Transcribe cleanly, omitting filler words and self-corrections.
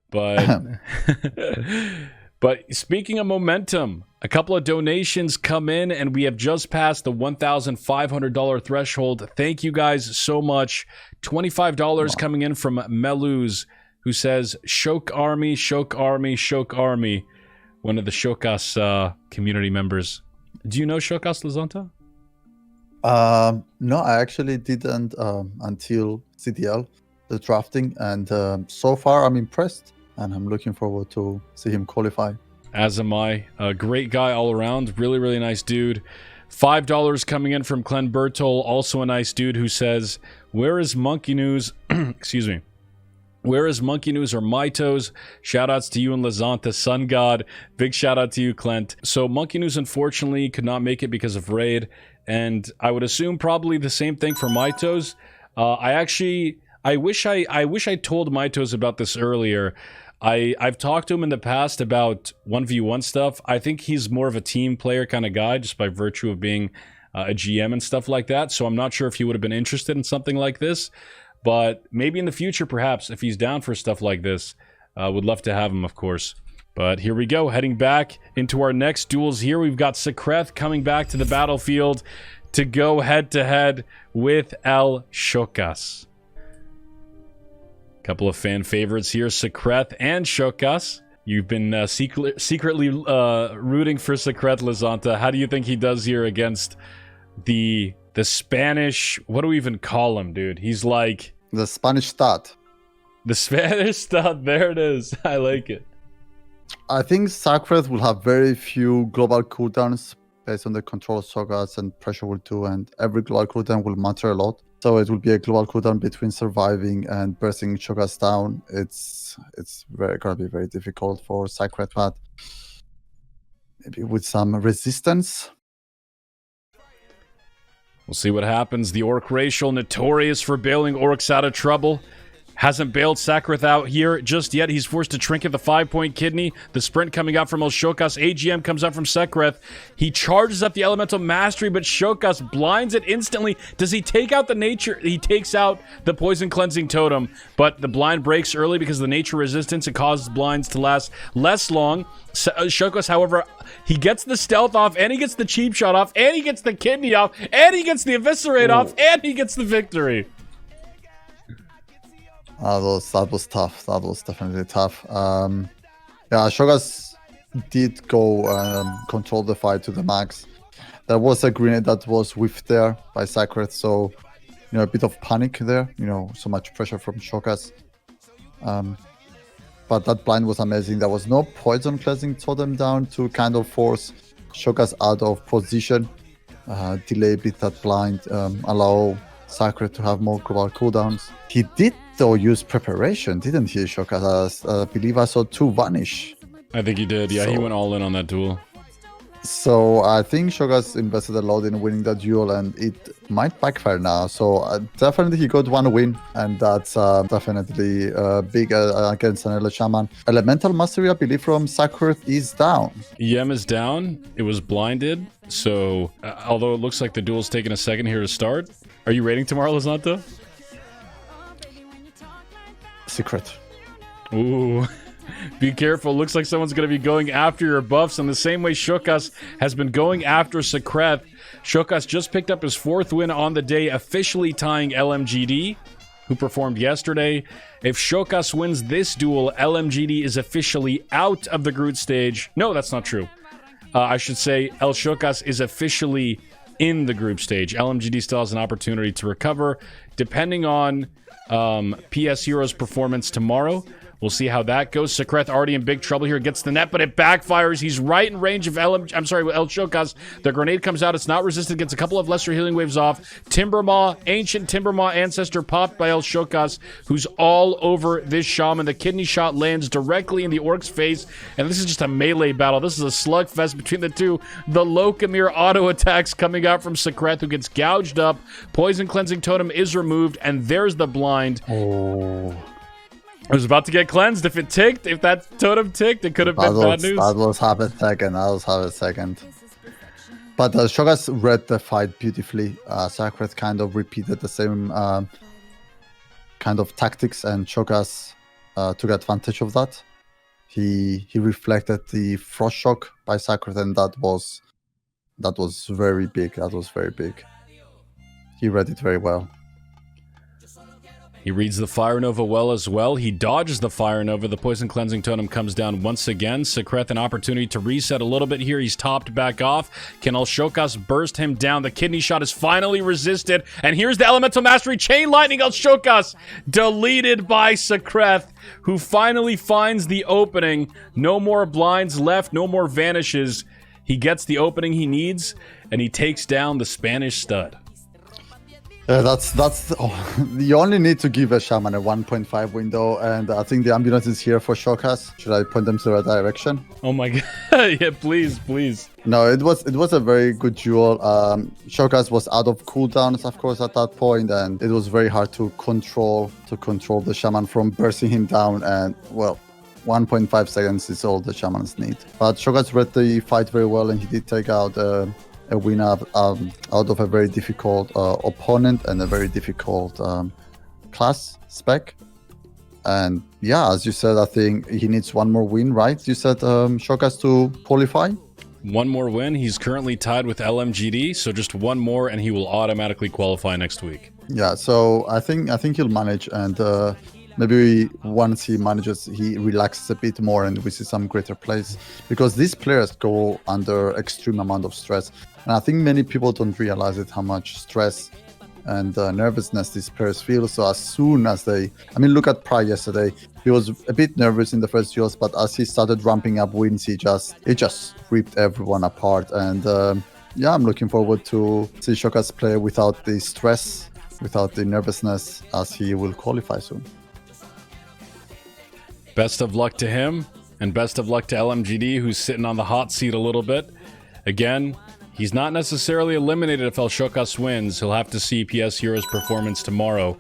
But but speaking of momentum, a couple of donations come in, and we have just passed the $1,500 threshold. Thank you guys so much. $25 coming in from Meluz, who says, Shok Army, Shok Army, Shok Army. One of the Shokas community members. Do you know Shokas Lazanta? No, I actually didn't until CDL, the drafting, and so far I'm impressed, and I'm looking forward to see him qualify. As am I. A great guy all around. Really, really nice dude. $5 coming in from Glenn Bertol, also a nice dude, who says, where is Monkey News? Excuse me. Where is Monkey News or Mitos? Shoutouts to you and Lazanta, Sun God. Big shout out to you, Clint. So Monkey News unfortunately could not make it because of raid, and I would assume probably the same thing for Mitos. I wish I told Mitos about this earlier. I've talked to him in the past about 1v1 stuff. I think he's more of a team player kind of guy, just by virtue of being a GM and stuff like that. So I'm not sure if he would have been interested in something like this. But maybe in the future, perhaps, if he's down for stuff like this, would love to have him, of course. But here we go, heading back into our next duels here. We've got Sekreth coming back to the battlefield to go head-to-head with El Shokas. Couple of fan favorites here, Sekreth and Shokas. You've been secretly rooting for Sekreth, Lazanta. How do you think he does here against the Spanish, what do we even call him, dude? He's like... The Spanish stud. The Spanish stud, there it is. I like it. I think Sekreth will have very few global cooldowns based on the control of Shokas, and pressure will too, and every global cooldown will matter a lot. So it will be a global cooldown between surviving and bursting Shokas down. It's gonna be very difficult for Sekreth, but maybe with some resistance. We'll see what happens. The Orc Racial, notorious for bailing Orcs out of trouble. Hasn't bailed Sekreth out here just yet. He's forced to trinket the 5-point kidney. The sprint coming out from El Shokas. AGM comes out from Sekreth. He charges up the Elemental Mastery, but Shokas blinds it instantly. Does he take out the nature? He takes out the Poison Cleansing Totem, but the blind breaks early because of the nature resistance. It causes blinds to last less long. Shokas, however, he gets the stealth off, and he gets the cheap shot off, and he gets the kidney off, and he gets the eviscerate off, and he gets the victory. That was tough. That was definitely tough. Yeah, Shokas did go control the fight to the max. There was a grenade that was whiffed there by Sekreth, so a bit of panic there. So much pressure from Shokas. But that blind was amazing. There was no poison cleansing totem down to kind of force Shokas out of position, delay a bit that blind, allow Sekreth to have more global cooldowns. He did though use preparation, didn't he, Shokas? I believe I saw 2 vanish. I think he did. Yeah, he went all in on that duel. So I think Shokas invested a lot in winning that duel, and it might backfire now. So definitely he got 1 win, and that's definitely big against an Ele Shaman. Elemental Mastery, I believe, from Sekreth is down. EM is down. It was blinded. So although it looks like the duel's taking a second here to start, are you raiding tomorrow, Lazanta? Secret. Ooh. Be careful. Looks like someone's going to be going after your buffs in the same way Shokas has been going after Sekreth. Shokas just picked up his 4th win on the day, officially tying LMGD, who performed yesterday. If Shokas wins this duel, LMGD is officially out of the group stage. No, that's not true. I should say El Shokas is officially in the group stage. LMGD still has an opportunity to recover, depending on PS Heroes' performance tomorrow. We'll see how that goes. Sekreth already in big trouble here. Gets the net, but it backfires. He's right in range of El Shokas. The grenade comes out. It's not resisted. Gets a couple of lesser healing waves off. Timbermaw, ancient Timbermaw ancestor popped by El Shokas, who's all over this shaman. The kidney shot lands directly in the Orc's face, and this is just a melee battle. This is a slugfest between the two. The Locomir auto attacks coming out from Sekreth, who gets gouged up. Poison Cleansing Totem is removed, and there's the blind. Oh. I was about to get cleansed. If that totem ticked, it could have been bad news. That was half a second. But Shokas read the fight beautifully. Sekreth kind of repeated the same kind of tactics, and Shokas took advantage of that. He reflected the frost shock by Sakreth, and that was very big. That was very big. He read it very well. He reads the Fire Nova well as well. He dodges the Fire Nova. The Poison Cleansing Totem comes down once again. Sakreth an opportunity to reset a little bit here. He's topped back off. Can Elshokas burst him down? The kidney shot is finally resisted. And here's the Elemental Mastery. Chain Lightning Elshokas deleted by Sakreth, who finally finds the opening. No more blinds left. No more vanishes. He gets the opening he needs, and he takes down the Spanish stud. You only need to give a shaman a 1.5 window, and I think the ambulance is here for Shokas. Should I point them to the right direction? Oh my god! Yeah, please. No, it was a very good duel. Shokas was out of cooldowns, of course, at that point, and it was very hard to control the shaman from bursting him down. And well, 1.5 seconds is all the shamans need. But Shokas read the fight very well, and he did take out a win out of a very difficult opponent and a very difficult class spec. And yeah, as you said, I think he needs one more win, right? You said Shokas to qualify? One more win. He's currently tied with LMGD, so just one more and he will automatically qualify next week. Yeah, so I think he'll manage, and maybe once he manages, he relaxes a bit more and we see some greater plays, because these players go under extreme amount of stress. And I think many people don't realize it, how much stress and nervousness these players feel. So as soon as look at Pry yesterday. He was a bit nervous in the first duels, but as he started ramping up wins, he just ripped everyone apart. And yeah, I'm looking forward to see Shokas play without the stress, without the nervousness, as he will qualify soon. Best of luck to him, and best of luck to LMGD, who's sitting on the hot seat a little bit. Again, he's not necessarily eliminated if Elshokas wins. He'll have to see PS Heroes' performance tomorrow.